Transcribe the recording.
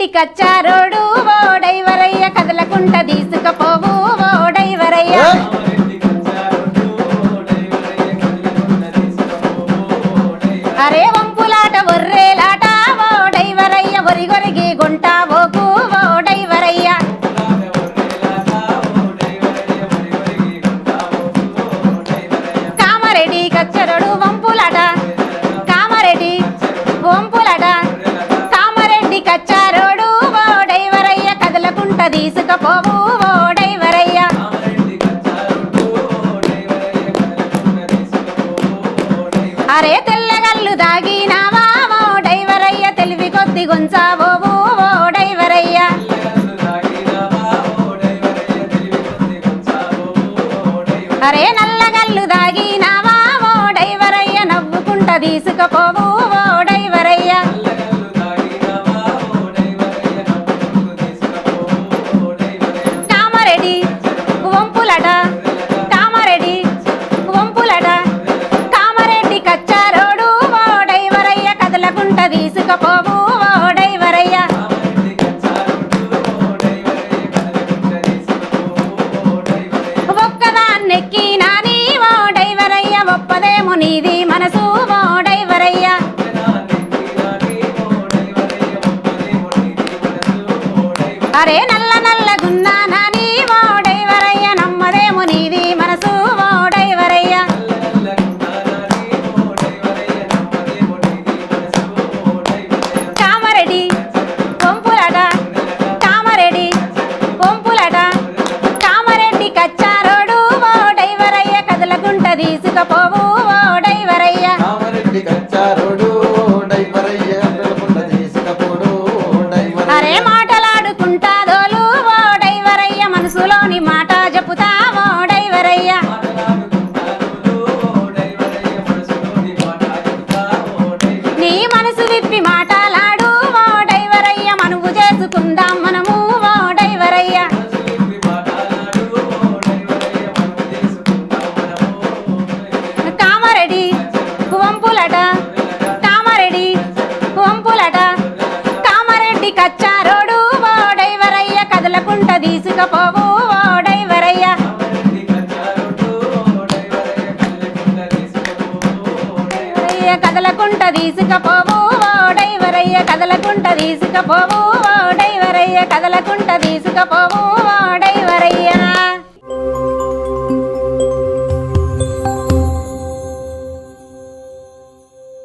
కామారెడ్డి కచ్చారోడు ఓ డైవరయ్య కదలకుంట తీసుకపోవు ఓ డైవరయ్య అరే వంపులాట ఒర్రేలాట ఓ డైవరయ్య ఒరిగొరిగి గుంట ఓకు ఓ డైవరయ్య కామారెడ్డి కచ్చరోడు వంపులాట కామారెడ్డి వంపులాట కామారెడ్డి కచ్చారోడు ఓ డైవరయ్య కదలకుంట తీసుకపోవు ఓ డైవరయ్య అరే తెల్లగల్లు దాగినావా ఓ డైవరయ్య తెలివి కొద్ది గుంచావోవు ఓ డైవరయ్య అరే నల్లగల్లు దాగినావా ఓ డైవరయ్య నవ్వుకుంట తీసుకపోవు ఓ డైవరయ్య కామారెడ్డి వంపులట కామారెడ్డి వంపులట కామారెడ్డి కచ్చారోడు ఓ డైవరయ్య కదలకుంట తీసుకపోవు ఓ డైవరయ్య ఒక్కదాన్నెక్కినాని ఓ డైవరయ్య ఒప్పదేమో నీది మనసు ఓ డైవరయ్య అరే నల్ల నల్లగున్నా నాని ఓ డైవరయ్య నమ్మదేమో నీది మనసు ఓ డైవరయ్య కామారెడ్డి వంపులట కామారెడ్డి వంపులట కామారెడ్డి కచ్చారోడు ఓ డైవరయ్య కదలకుంట తీసుకపోవు ఓ డైవరయ్య అరే మాటలాడుకుంటా దోలు ఓ డైవరయ్య మనసులోని మాట చెప్పుతా ఓ డైవరయ్య నీ మనసు విప్పి మాటలాడు ఓ డైవరయ్య మనువు చేసుకుందాం మనము ఓ డైవరయ్య కామారెడ్డి వంపులట కామారెడ్డి వంపులట కామారెడ్డి కచ్చారోడు ఓ డైవరయ్య కదలకుంట తీసుకపోవు ఓ డైవరయ్య కదలకుంట తీసుకపోవు ఓ డైవరయ్య కదలకుంట తీసుకపోవు ఓ డైవరయ్య కదలకుంట తీసుకపోవు